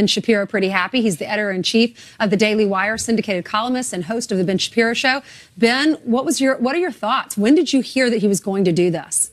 Shapiro pretty happy. He's the editor-in-chief of the Daily Wire, syndicated columnist and host of the Ben Shapiro Show. Ben, what are your thoughts? When did you hear that he was going to do this?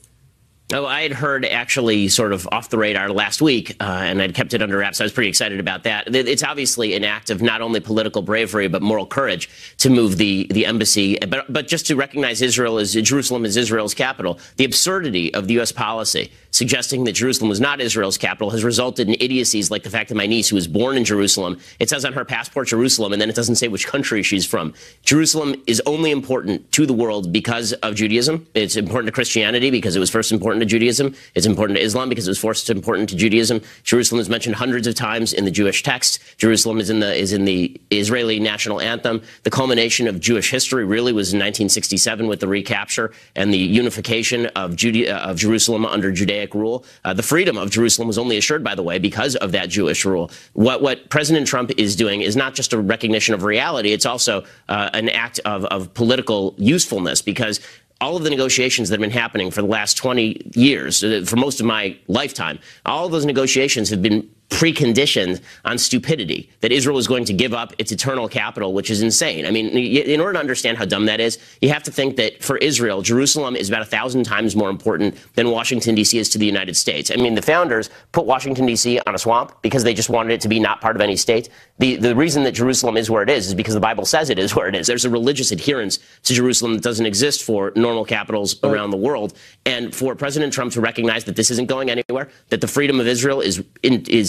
Oh, I had heard actually sort of off the radar last week, and I'd kept it under wraps. I was pretty excited about that. It's obviously an act of not only political bravery, but moral courage to move the embassy, but just to recognize Jerusalem as Israel's capital. The absurdity of the U.S. policy suggesting that Jerusalem was not Israel's capital has resulted in idiocies like the fact that my niece, who was born in Jerusalem, it says on her passport Jerusalem, and then it doesn't say which country she's from. Jerusalem is only important to the world because of Judaism. It's important to Christianity because it was first important to Judaism. It's important to Islam because it was first important to Judaism. Jerusalem is mentioned hundreds of times in the Jewish text. Jerusalem is in the Israeli national anthem. The culmination of Jewish history really was in 1967 with the recapture and the unification of Jerusalem under Judaic rule. The freedom of Jerusalem was only assured, by the way, because of that Jewish rule. What President Trump is doing is not just a recognition of reality. It's also an act of political usefulness, because all of the negotiations that have been happening for the last 20 years, for most of my lifetime, all of those negotiations have been preconditioned on stupidity, that Israel is going to give up its eternal capital, which is insane. I mean, in order to understand how dumb that is, you have to think that for Israel, Jerusalem is about 1,000 times more important than Washington, D.C. is to the United States. I mean, the founders put Washington, D.C. on a swamp because they just wanted it to be not part of any state. The reason that Jerusalem is where it is because the Bible says it is where it is. There's a religious adherence to Jerusalem that doesn't exist for normal capitals around the world. And for President Trump to recognize that this isn't going anywhere, that the freedom of Israel is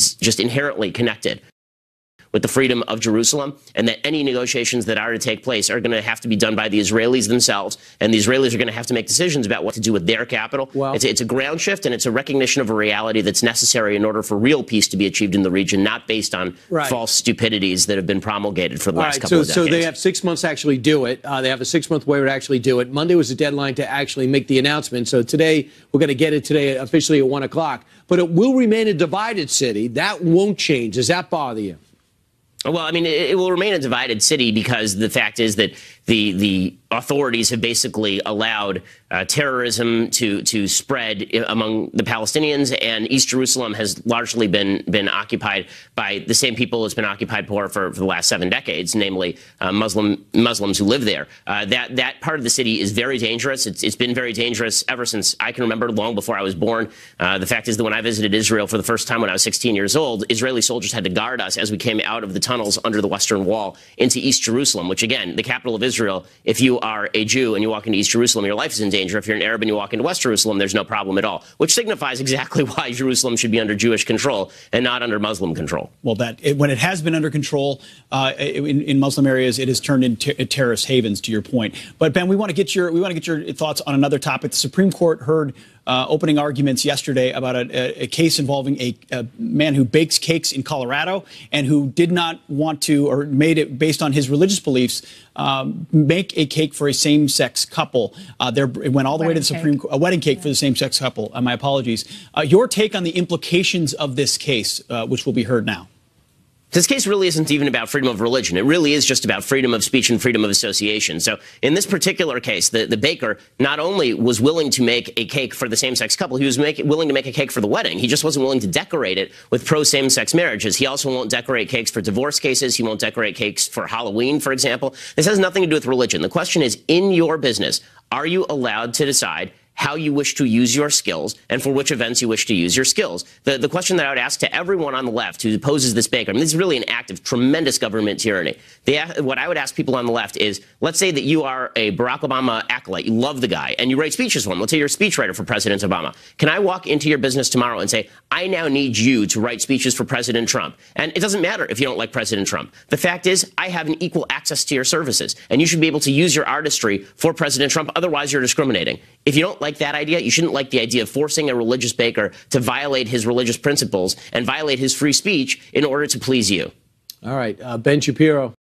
just inherently connected with the freedom of Jerusalem, and that any negotiations that are to take place are going to have to be done by the Israelis themselves, and the Israelis are going to have to make decisions about what to do with their capital. Well, it's a ground shift, and it's a recognition of a reality that's necessary in order for real peace to be achieved in the region, not based on false stupidities that have been promulgated for the last couple of decades. So they have 6 months to actually do it. They have a 6-month waiver to actually do it. Monday was the deadline to actually make the announcement. So today, we're going to get it today officially at 1 o'clock. But it will remain a divided city. That won't change. Does that bother you? Well, I mean, it will remain a divided city because the fact is that the authorities have basically allowed terrorism to spread among the Palestinians, and East Jerusalem has largely been occupied by the same people it's been occupied for the last 7 decades, namely Muslims who live there. That part of the city is very dangerous. It's been very dangerous ever since I can remember, long before I was born. The fact is that when I visited Israel for the first time when I was 16 years old, Israeli soldiers had to guard us as we came out of the tunnels under the Western Wall into East Jerusalem, which, again, the capital of Israel. If you are a Jew and you walk into East Jerusalem, your life is in danger. If you're an Arab and you walk into West Jerusalem, there's no problem at all, which signifies exactly why Jerusalem should be under Jewish control and not under Muslim control. Well, when it has been under control in Muslim areas, it has turned into terrorist havens, to your point. But Ben, we want to get your thoughts on another topic. The Supreme Court heard opening arguments yesterday about a case involving a man who bakes cakes in Colorado and who did not want to, or made it based on his religious beliefs, make a cake for a same-sex couple. It went all the way to the Supreme Court, a wedding cake for the same-sex couple. My apologies. Your take on the implications of this case, which will be heard now. This case really isn't even about freedom of religion. It really is just about freedom of speech and freedom of association. So in this particular case, the baker not only was willing to make a cake for the same-sex couple, he was willing to make a cake for the wedding. He just wasn't willing to decorate it with pro-same-sex marriages. He also won't decorate cakes for divorce cases. He won't decorate cakes for Halloween, for example. This has nothing to do with religion. The question is, in your business, are you allowed to decide how you wish to use your skills and for which events you wish to use your skills? The question that I would ask to everyone on the left who opposes this baker, I mean, this is really an act of tremendous government tyranny. What I would ask people on the left is, let's say that you are a Barack Obama acolyte, you love the guy, and you write speeches for him. Let's say you're a speechwriter for President Obama. Can I walk into your business tomorrow and say, I now need you to write speeches for President Trump? And it doesn't matter if you don't like President Trump. The fact is, I have an equal access to your services, and you should be able to use your artistry for President Trump. Otherwise, you're discriminating. If you don't like that idea, you shouldn't like the idea of forcing a religious baker to violate his religious principles and violate his free speech in order to please you. All right. Ben Shapiro.